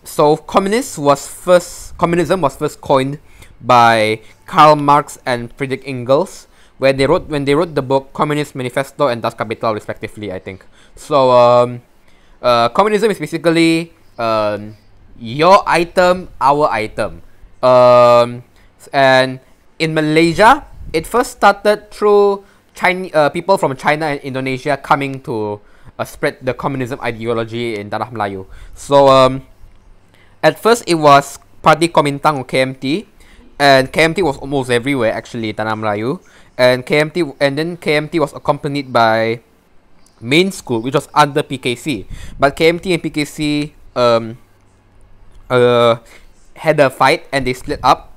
So communism was first coined by Karl Marx and Friedrich Engels when they wrote the book Communist Manifesto and Das Kapital respectively, I think. So communism is basically your item, our item. And in Malaysia, it first started through people from China and Indonesia coming to spread the communism ideology in Tanah Melayu. So at first it was Parti Komintang or KMT, and KMT was almost everywhere actually in Tanah Melayu, and then KMT was accompanied by Main School, which was under PKC, but KMT and PKC had a fight and they split up.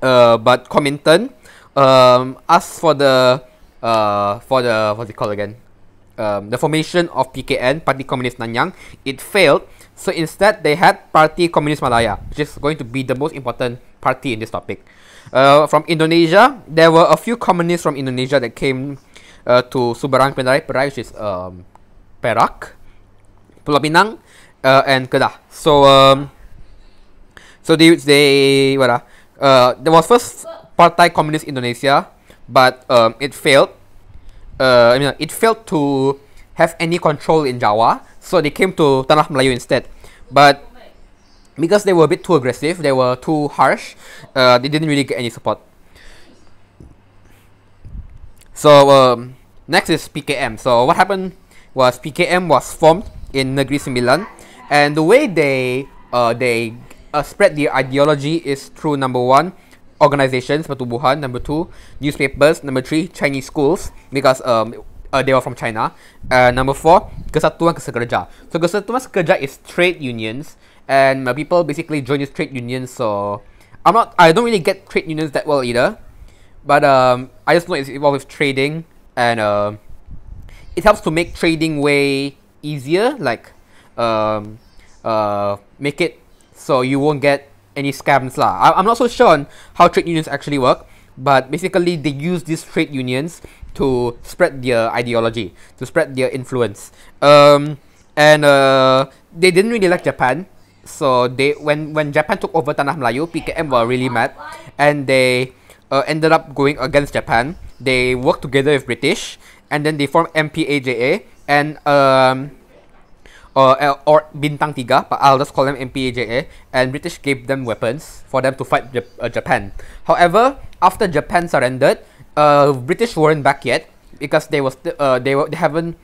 But Komintang asked for the what's it called again? The formation of PKN, Parti Komunis Nanyang. It failed, so instead they had Parti Komunis Malaya, which is going to be the most important party in this topic. From Indonesia, there were a few communists from Indonesia that came to Subarang Perai, which is Perak, Pulau Pinang, and Kedah. So there was first Partai Komunis Indonesia, but it failed. It failed to have any control in Jawa, so they came to Tanah Melayu instead. But because they were a bit too aggressive, they were too harsh, they didn't really get any support. So next is PKM. So what happened was PKM was formed in Negeri Sembilan, and the way they spread their ideology is through, number one, organizations, pertubuhan, number two, newspapers, number three, Chinese schools, because they were from China, number four, Kesatuan Kesekerja. So Kesatuan Kesekerja is trade unions, and people basically join these trade unions. So I don't really get trade unions that well either, but I just know it's involved with trading, and it helps to make trading way easier, like make it so you won't get any scams lah. I'm not so sure on how trade unions actually work, but basically they use these trade unions to spread their ideology, to spread their influence. And they didn't really like Japan, so when Japan took over Tanah Melayu, PKM were really mad, and they ended up going against Japan. They worked together with British, and then they formed MPAJA, and or Bintang Tiga, but I'll just call them MPAJA, and British gave them weapons for them to fight Japan. However, after Japan surrendered, British weren't back yet because they weren't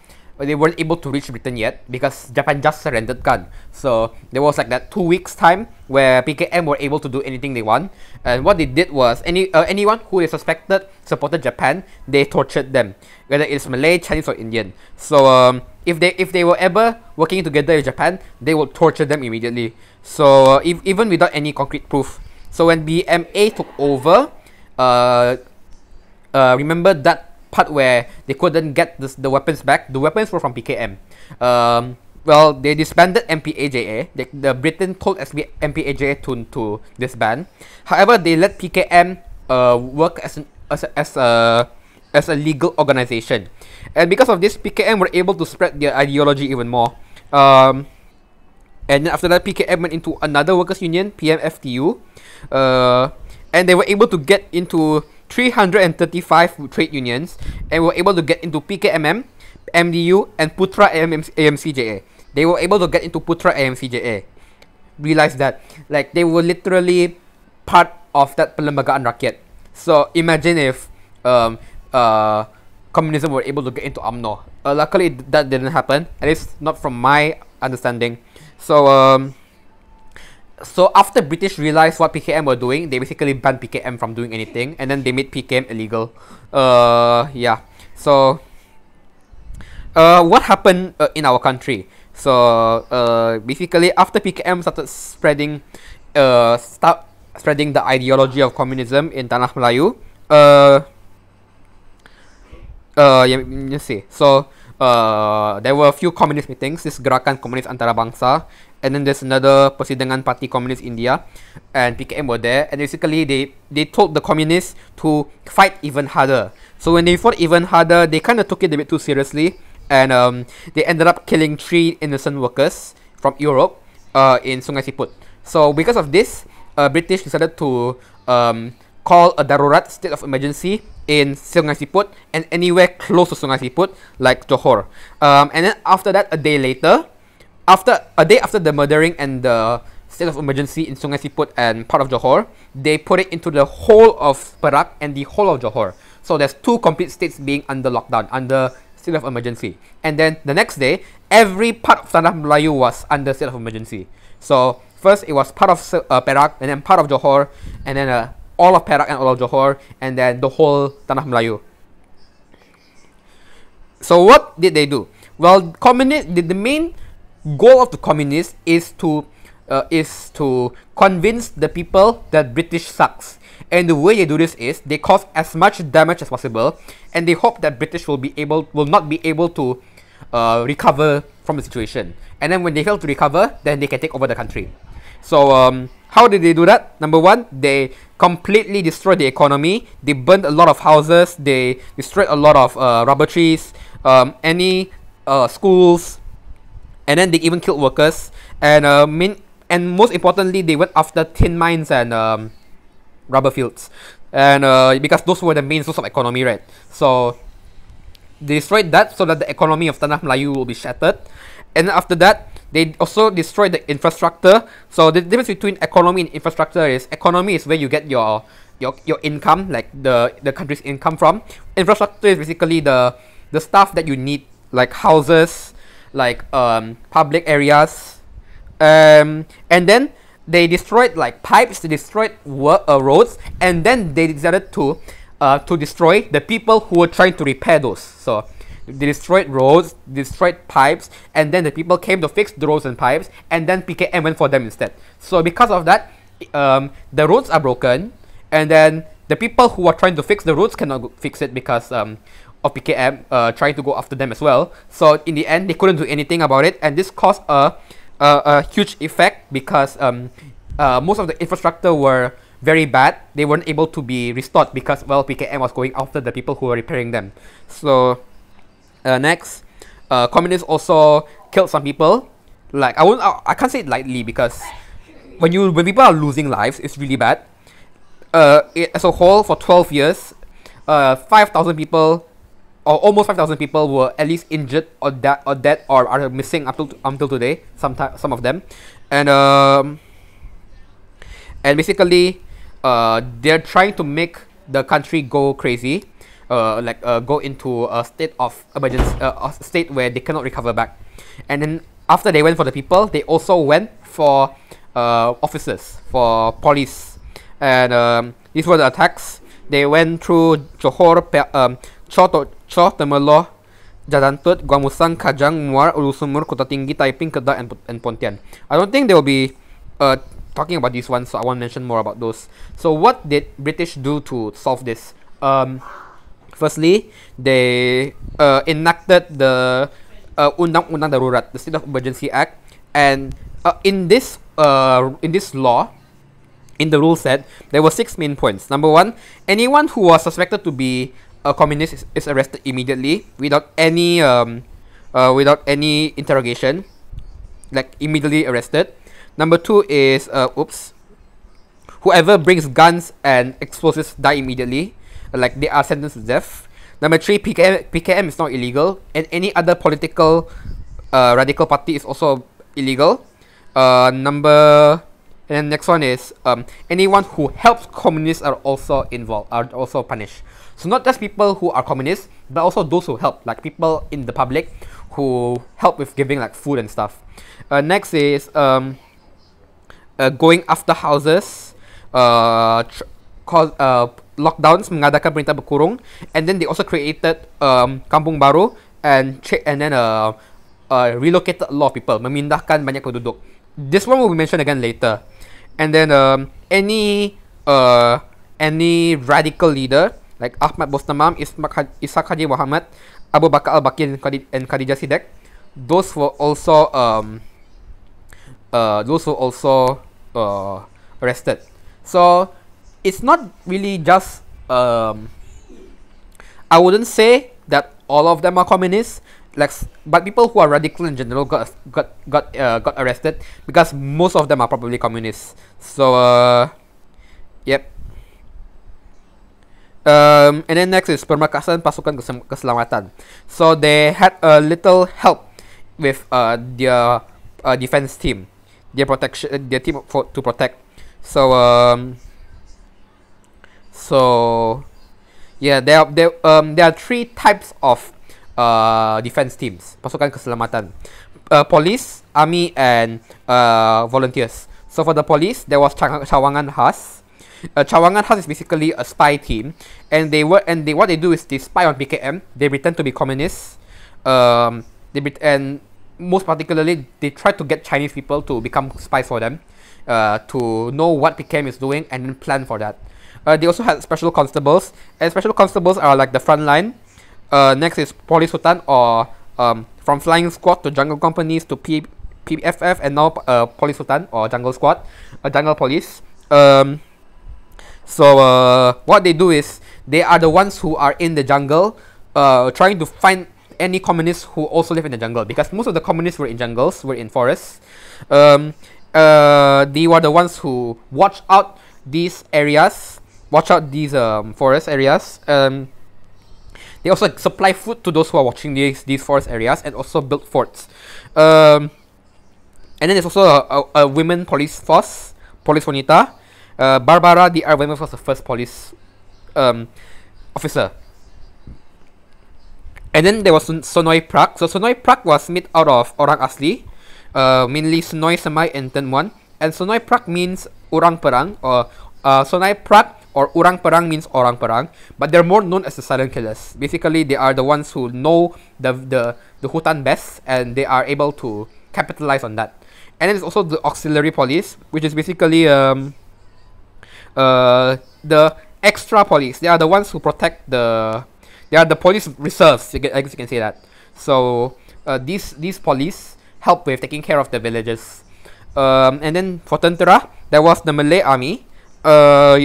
able to reach Britain yet because Japan just surrendered kan. So there was like that 2 weeks time where PKM were able to do anything they want, and what they did was anyone who they suspected supported Japan, they tortured them, whether it's Malay, Chinese, or Indian. So if they were ever working together with Japan, they would torture them immediately. So even without any concrete proof. So when BMA took over, remember that part where they couldn't get the weapons back? The weapons were from PKM. Well, they disbanded MPAJA. The Britain told MPAJA to disband. However, they let PKM work as a legal organization, and because of this, PKM were able to spread their ideology even more. And then after that, PKM went into another workers' union, PMFTU, and they were able to get into 335 trade unions, and were able to get into PKMM, MDU, and Putra AMCJA. They were able to get into Putra AMCJA. Realize that, like, they were literally part of that Perlembagaan Rakyat. So imagine if communism were able to get into UMNO. Luckily, that didn't happen, at least not from my understanding. So so after British realized what PKM were doing, they basically banned PKM from doing anything, and then they made PKM illegal. Yeah. So what happened in our country? So basically, after PKM started spreading the ideology of communism in Tanah Melayu, let's see. So there were a few communist meetings. This Gerakan Komunis Antarabangsa, and then there's another Persidangan Parti Komunis India, and PKM were there. And basically, they told the communists to fight even harder. So when they fought even harder, they kind of took it a bit too seriously, and they ended up killing 3 innocent workers from Europe. in Sungai Siput. So because of this, British decided to call a darurat, state of emergency, in Sungai Siput and anywhere close to Sungai Siput, like Johor. And then after that, a day after the murdering and the state of emergency in Sungai Siput and part of Johor, they put it into the whole of Perak and the whole of Johor. So there's 2 complete states being under lockdown, under state of emergency. And then the next day, every part of Tanah Melayu was under state of emergency. So first it was part of Perak, and then part of Johor, and then all of Perak and all of Johor, and then the whole Tanah Melayu. So what did they do? Well, the main goal of the communists is to convince the people that British sucks. And the way they do this is they cause as much damage as possible, and they hope that British will not be able to recover from the situation. And then when they fail to recover, then they can take over the country. So how did they do that? Number one, they completely destroyed the economy. They burned a lot of houses. They destroyed a lot of rubber trees, schools, and then they even killed workers. And most importantly, they went after tin mines and rubber fields, and because those were the main source of economy, right? So they destroyed that so that the economy of Tanah Melayu will be shattered. And then after that, they also destroyed the infrastructure. So the difference between economy and infrastructure is economy is where you get your income, like the country's income from. Infrastructure is basically the stuff that you need, like houses, like public areas, and then they destroyed like pipes, they destroyed roads, and then they decided to destroy the people who were trying to repair those. So they destroyed roads, destroyed pipes, and then the people came to fix the roads and pipes, and then PKM went for them instead. So because of that, the roads are broken, and then the people who are trying to fix the roads cannot fix it because of PKM trying to go after them as well. So in the end, they couldn't do anything about it, and this caused a huge effect because most of the infrastructure were very bad. They weren't able to be restored because, well, PKM was going after the people who were repairing them. So next, communists also killed some people. Like I can't say it lightly because when people are losing lives, it's really bad. As a whole, for 12 years, 5,000 people, or almost 5,000 people, were at least injured or dead or are missing until today. Some of them, and basically, they're trying to make the country go crazy, go into a state of emergency, a state where they cannot recover back. And then after they went for the people, they also went for officers, for police, and these were the attacks. They went through Johor, Chor, Temerloh, Jadantut, Guamusang, Kajang, Muar, Ulu Sumur, Kota Tinggi, Taiping, Kedah, and Pontian. I don't think they will be talking about these ones, so I want to mention more about those. So what did British do to solve this? Firstly, they enacted the Undang-Undang Darurat, the State of Emergency Act, and in this law, in the rule set, there were 6 main points. Number 1, anyone who was suspected to be a communist is arrested immediately without any interrogation, like immediately arrested. Number 2 is whoever brings guns and explosives die immediately, like they are sentenced to death. Number 3, PKM is not illegal, and any other political radical party is also illegal. And next one is anyone who helps communists are also punished. So not just people who are communists, but also those who help, like people in the public who help with giving like food and stuff. Next is going after houses, lockdowns, mengadakan perintah berkurung, and then they also created kampung baru and then relocated a lot of people, memindahkan banyak penduduk. This one will be mentioned again later. And then any radical leader like Ahmad Bostamam, Ishaq Haji Muhammad, Abu Bakar al-Bakir, and Khadijah Sidek, those were also arrested. So it's not really just I wouldn't say that all of them are communists. but people who are radical in general got arrested because most of them are probably communists. So yep. And then next is Pemekasan Pasukan Keselamatan. So they had a little help with their defense team, their team to protect. So yeah, there are three types of defense teams, Pasukan Keselamatan: police, army, and volunteers. So for the police, there was Cawangan Khas. Cawangan Khas is basically a spy team, and what they do is they spy on PKM. They pretend to be communists. And most particularly, they try to get Chinese people to become spies for them, to know what PKM is doing and then plan for that. They also had special constables, and special constables are like the front line. Next is Police Hutan, or from flying squad to jungle companies to PFF, and now Police Hutan, or jungle squad, jungle police. So what they do is they are the ones who are in the jungle, trying to find any communists who also live in the jungle, because most of the communists were in jungles, were in forests. They were the ones who watch out these areas, these forest areas. They also supply food to those who are watching these forest areas, and also build forts. And then there's also a women police force, Police Wanita. Barbara D.R. Weymouth was the first police officer. And then there was Sonoy Prak. So Sonoy Prak was made out of Orang Asli, mainly Sonoy, Semai, and Tenmuan. And Sonoy Prak means Orang Perang, or Sonoy Prak or Orang Perang means Orang Perang, but they're more known as the silent killers. Basically, they are the ones who know the Hutan best, and they are able to capitalize on that. And then there's also the auxiliary police, which is basically the extra police. They are the ones who protect they are the police reserves, I guess you can say that. So these police help with taking care of the villages. And then for Tentera, there was the Malay army. There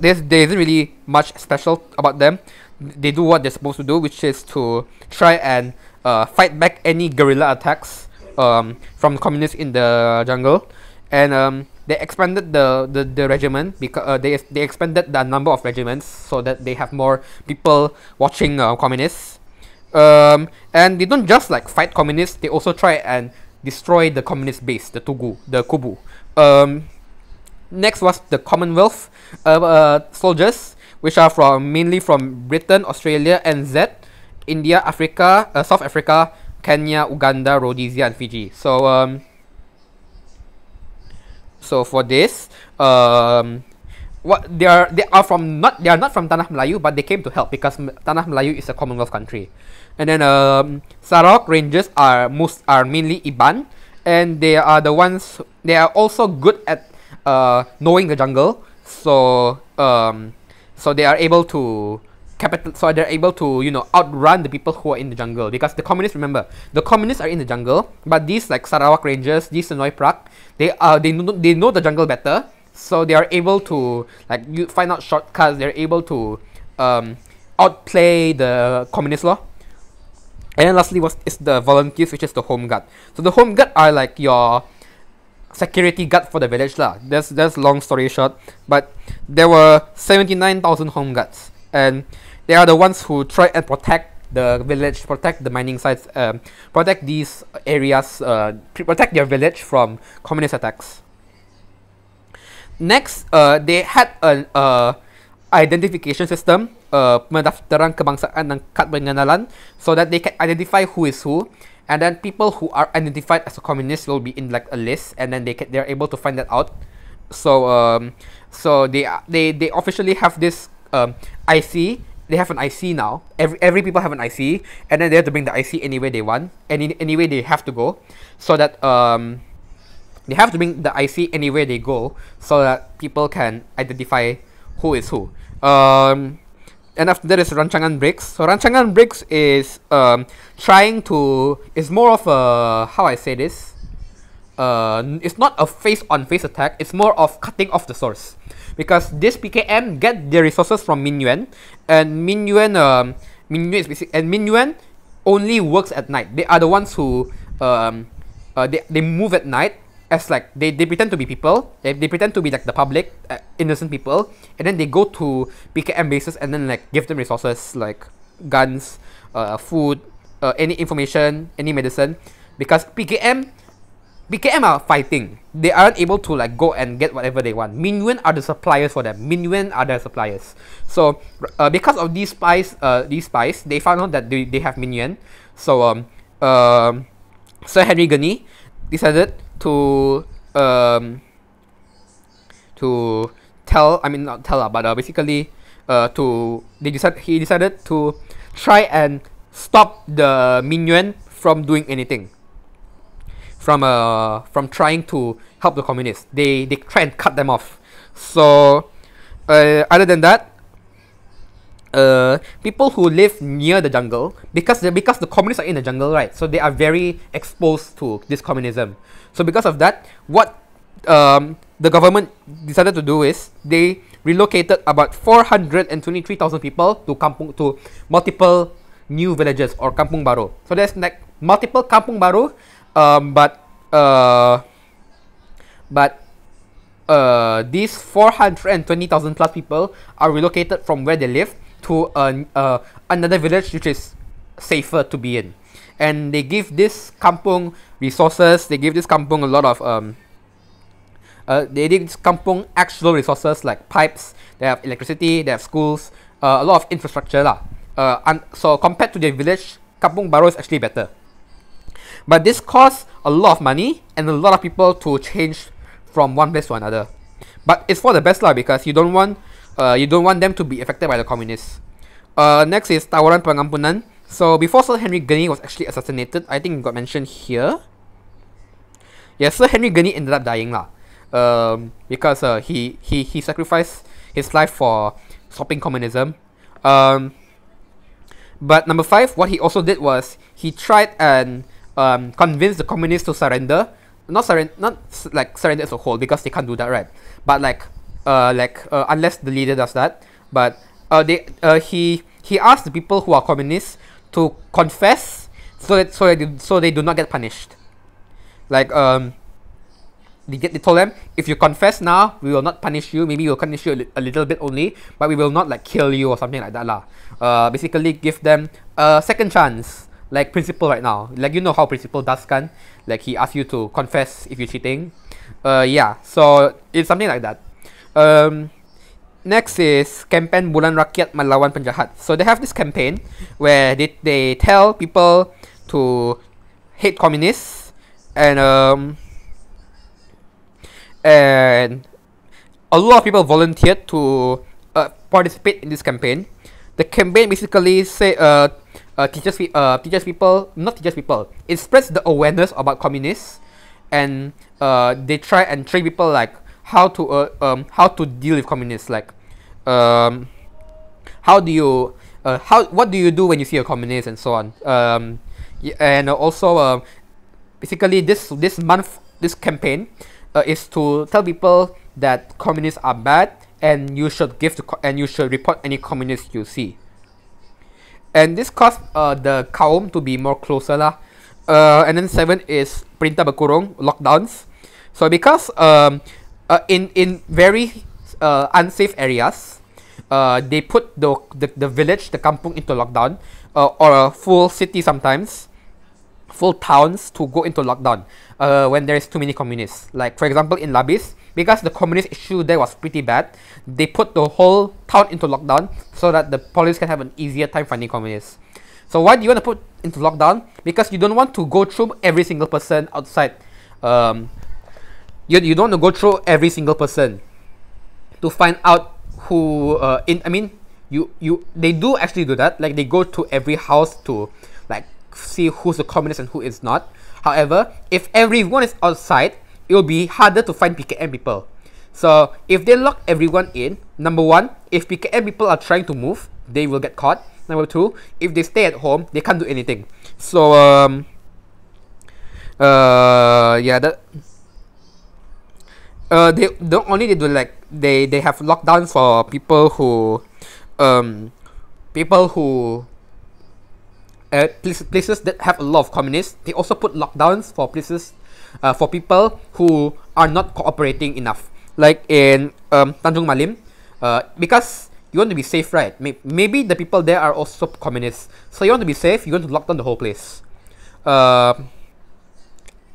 isn't really much special about them. They do what they're supposed to do, which is to try and fight back any guerrilla attacks from communists in the jungle. And they expanded the regiment, because they expanded the number of regiments so that they have more people watching communists. And they don't just like fight communists; they also try and destroy the communist base, the Kubu. Next was the Commonwealth soldiers, which are mainly from Britain, Australia, NZ, India, Africa, South Africa, Kenya, Uganda, Rhodesia, and Fiji. So for this, they are not from Tanah Melayu, but they came to help because Tanah Melayu is a Commonwealth country. And then Sarawak Rangers are mainly Iban, and they are the ones. They are also good at knowing the jungle. So they are able to outrun the people who are in the jungle, because the communists, remember, the communists are in the jungle, but these like Sarawak Rangers, these Sonoy Prak, they know the jungle better, so they are able to find out shortcuts. They're able to outplay the communist law. And then lastly is the volunteers, which is the home guard. So the home guard are like your security guard for the village lah. That's long story short, but there were 79,000 home guards, and they are the ones who try and protect the village, protect the mining sites, protect these areas, protect their village from communist attacks. Next, they had an identification system, pendaftaran kebangsaan ng kad pengenalan, so that they can identify who is who, and then people who are identified as a communist will be in like a list, and then they're able to find that out. So they officially have this IC. They have an IC now. Every people have an IC, and then they have to bring the IC anywhere they want, anywhere they have to go, so that they have to bring the IC anywhere they go, so that people can identify who is who. And after that is Rancangan Bricks. So Rancangan Bricks is is more of a, how I say this, it's not a face-on-face attack, it's more of cutting off the source. Because this PKM get their resources from Min Yuan, and Min Yuan is basic, and Min Yuan only works at night. They are the ones who they move at night, as like they pretend to be people. They pretend to be like the public, innocent people, and then they go to PKM bases and then like give them resources like guns, food, any information, any medicine, because PKM are fighting. They aren't able to like go and get whatever they want. Minuan are the suppliers for them. Minuan are their suppliers. So because of these spies, they found out that they have Minuan. So Sir Henry Gurney decided to tell, I mean not tell, but basically he decided to try and stop the Minuan from doing anything. From trying to help the communists. They try and cut them off. So other than that, people who live near the jungle, because the communists are in the jungle, right? So they are very exposed to this communism. So because of that, what the government decided to do is they relocated about 423,000 people to multiple new villages or kampung baru. So there's like multiple kampung baru. But these 420,000 plus people are relocated from where they live to another village which is safer to be in, and they give this kampung resources. They give this kampung a lot of they give this kampung actual resources like pipes. They have electricity. They have schools. A lot of infrastructure lah. And so compared to the village, kampung baru is actually better. But this costs a lot of money and a lot of people to change from one place to another. But it's for the best lah, because you don't want them to be affected by the communists. Next is tawaran pengampunan. So before Sir Henry Gurney was actually assassinated, I think it got mentioned here. Yeah, Sir Henry Gurney ended up dying lah. Because he sacrificed his life for stopping communism. But number 5, what he also did was he tried and convince the communists to surrender. Not like surrender as a whole, because they can't do that, right? But unless the leader does that. But he asked the people who are communists to confess, so they do not get punished. Like they told them, if you confess now, we will not punish you. Maybe we'll punish you a little bit only, but we will not like kill you or something like that lah. Basically give them a second chance. Like Principal right now, like you know how Principal does kan, like he asks you to confess if you're cheating. Yeah, so it's something like that. Next is campaign Bulan Rakyat Melawan Penjahat. So they have this campaign where they tell people to hate communists, and a lot of people volunteered to participate in this campaign. The campaign basically teaches people. It spreads the awareness about communists, and they try and train people like how to deal with communists. Like what do you do when you see a communist, and so on. And also basically this campaign is to tell people that communists are bad, and you should report any communists you see. And this caused the kaum to be more closer lah. And then 7 is perintah berkurung, lockdowns. So because in very unsafe areas, they put the village, the kampung, into lockdown, or a full city sometimes, full towns to go into lockdown when there is too many communists. Like for example in Labis, because the communist issue there was pretty bad, they put the whole town into lockdown so that the police can have an easier time finding communists. So why do you want to put into lockdown? Because you don't want to go through every single person outside. You don't want to go through every single person to find out who they do actually do that. Like they go to every house to like see who's a communist and who is not. However, if everyone is outside, it will be harder to find PKM people. So if they lock everyone in, number 1, if PKM people are trying to move, they will get caught. Number 2, if they stay at home, they can't do anything. So yeah, that they don't only do like they have lockdowns for people who places that have a lot of communists. They also put lockdowns for places, for people who are not cooperating enough. Like in Tanjung Malim, because you want to be safe, right? Maybe the people there are also communists. So you want to be safe, you want to lock down the whole place.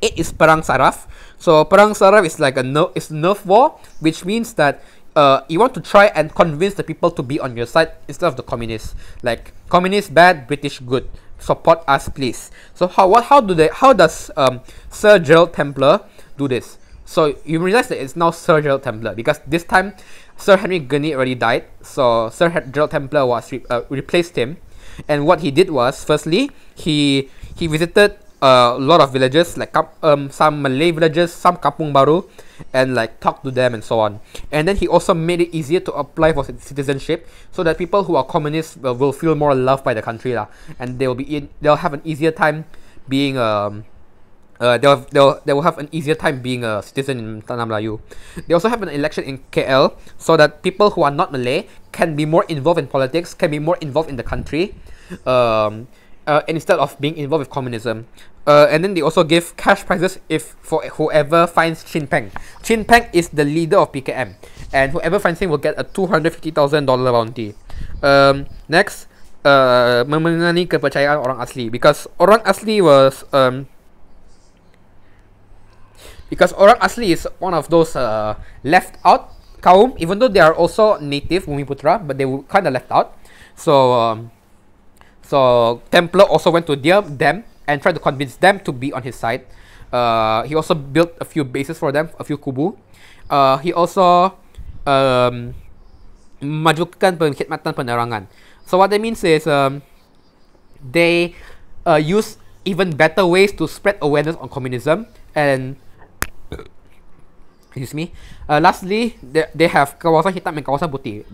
It is Perang Saraf. So Perang Saraf is like a nerf war, which means that you want to try and convince the people to be on your side instead of the communists. Like, communists bad, British good. Support us, please. So how does Sir Gerald Templar do this? So you realize that it's now Sir Gerald Templar, because this time Sir Henry Gurney already died. So Sir Gerald Templar was replaced him, and what he did was, firstly, he visited a lot of villages, like some Malay villages, some Kampung Baru, and like talked to them and so on. And then he also made it easier to apply for citizenship, so that people who are communists will feel more loved by the country lah, and they'll have an easier time being they will have an easier time being a citizen in Tanah Melayu. They also have an election in KL, so that people who are not Malay can be more involved in politics, can be more involved in the country, instead of being involved with communism. And then they also give cash prizes for whoever finds Chin Peng. Chin Peng is the leader of PKM, and whoever finds him will get a $250,000 bounty. Next, mengenai kepercayaan orang asli, because orang asli is one of those left out kaum, even though they are also native Bumiputra, but they were kind of left out. So Templar also went to them and tried to convince them to be on his side. He also built a few bases for them, a few kubu. He also majukan perkhidmatan penerangan. So what that means is they use even better ways to spread awareness on communism. And excuse me. Lastly, they have kawasan hitam and kawasan putih,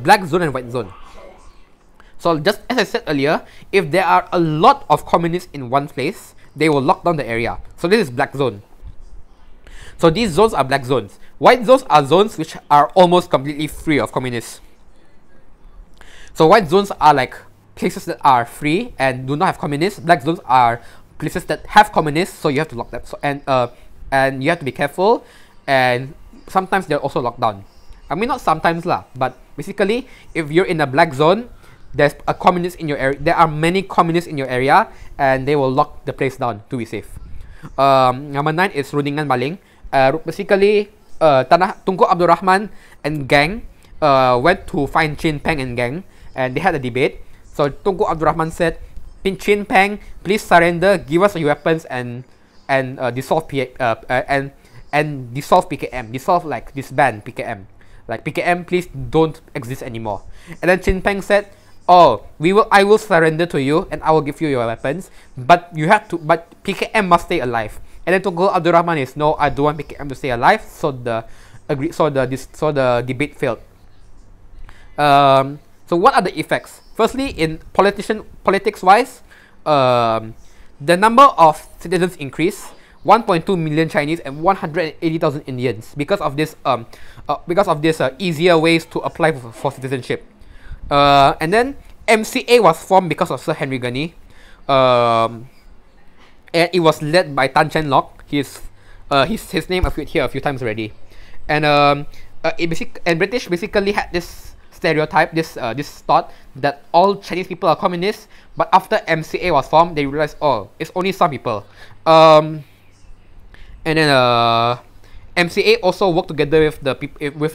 black zone and white zone. So just as I said earlier, if there are a lot of communists in one place, they will lock down the area. So this is black zone. So these zones are black zones. White zones are zones which are almost completely free of communists. So white zones are like places that are free and do not have communists. Black zones are places that have communists, so you have to lock them. So and you have to be careful, and sometimes they're also locked down. I mean, not sometimes lah, but basically, if you're in a black zone, there's a communist in your area. There are many communists in your area, and they will lock the place down to be safe. Number 9 is Rundingan Maling. Basically, Tunku Abdul Rahman and gang went to find Chin Peng and gang, and they had a debate. So Tunku Abdul Rahman said, Chin Peng, please surrender, give us your weapons, and dissolve dissolve PKM, dissolve, like, disband PKM. Like, PKM, please don't exist anymore. And then Chin Peng said, oh, I will surrender to you and I will give you your weapons, but PKM must stay alive. And then Tunku Abdul Rahman is, no, I don't want PKM to stay alive. So the debate failed. So what are the effects? Firstly, in politics wise, the number of citizens increased. 1.2 million Chinese and 180,000 Indians because of this easier ways to apply for citizenship. And then MCA was formed because of Sir Henry Gurney, and it was led by Tan Chen Lock. His name appeared here a few times already. And British basically had this stereotype, this thought that all Chinese people are communists. But after MCA was formed, they realized, oh, it's only some people. And then MCA also worked together with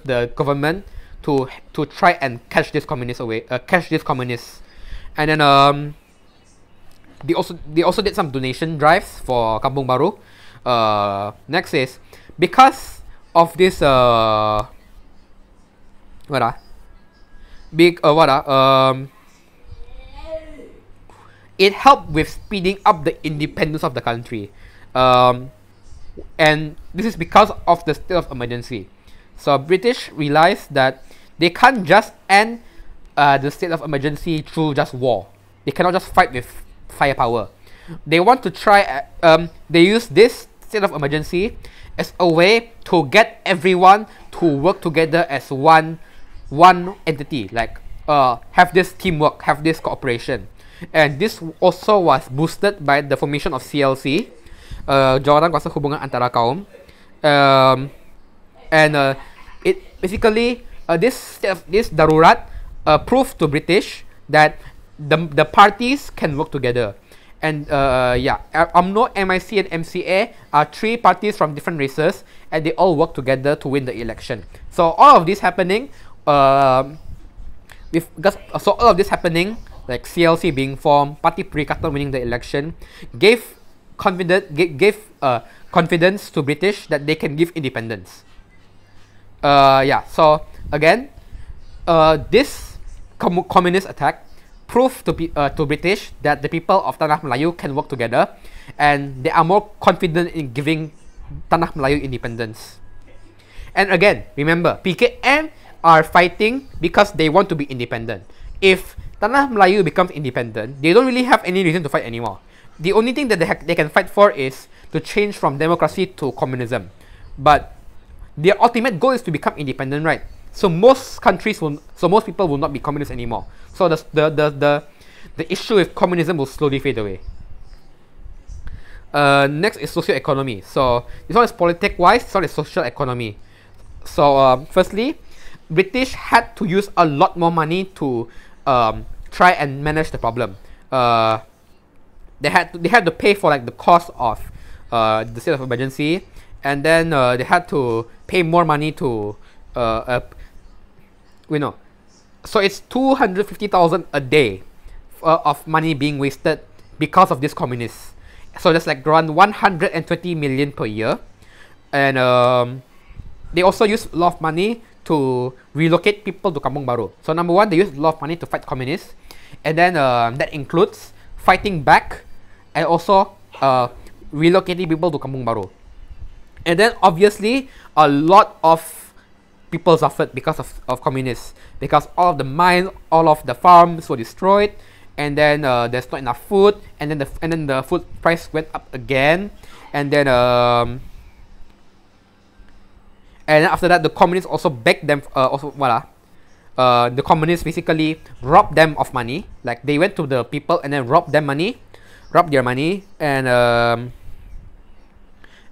the government to try and catch these communists away, And then they also did some donation drives for Kampung Baru. Next is, because of this it helped with speeding up the independence of the country. And this is because of the state of emergency. So British realized that they can't just end the state of emergency through just war. They cannot just fight with firepower. They want to try. They use this state of emergency as a way to get everyone to work together as one entity. Like have this teamwork, have this cooperation. And this also was boosted by the formation of CLC, Jawatan Kuasa Hubungan Antara Kaum. It basically, this darurat proved to British that the parties can work together. And yeah, UMNO, MIC, and MCA are 3 parties from different races, and they all work together to win the election. So all of this happening, all of this happening, like CLC being formed, Parti Perikatan winning the election, gave confidence to British that they can give independence. Yeah. So again, this communist attack proved to British that the people of Tanah Melayu can work together, and they are more confident in giving Tanah Melayu independence. And again, remember, PKM are fighting because they want to be independent. If Tanah Melayu becomes independent, they don't really have any reason to fight anymore. The only thing that they can fight for is to change from democracy to communism. But their ultimate goal is to become independent, right? So most people will not be communist anymore. So the issue with communism will slowly fade away. Next is socio-economy. So this one is politic-wise, this one is social economy. So firstly, British had to use a lot more money to try and manage the problem. They had to pay for like the cost of the state of emergency, and then they had to pay more money to so it's 250,000 a day of money being wasted because of this communists. So that's like around 120 million per year, and they also use a lot of money to relocate people to Kampung Baru. So number one, they use a lot of money to fight communists, and then that includes fighting back and also relocating people to Kampung Baru. And then obviously a lot of people suffered because of communists, because all of the mines, all of the farms were destroyed, and then there's not enough food, and then the food price went up again, and then after that the communists also begged them the communists basically robbed them of money. Like they went to the people and then robbed their money, and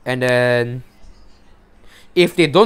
then if they don't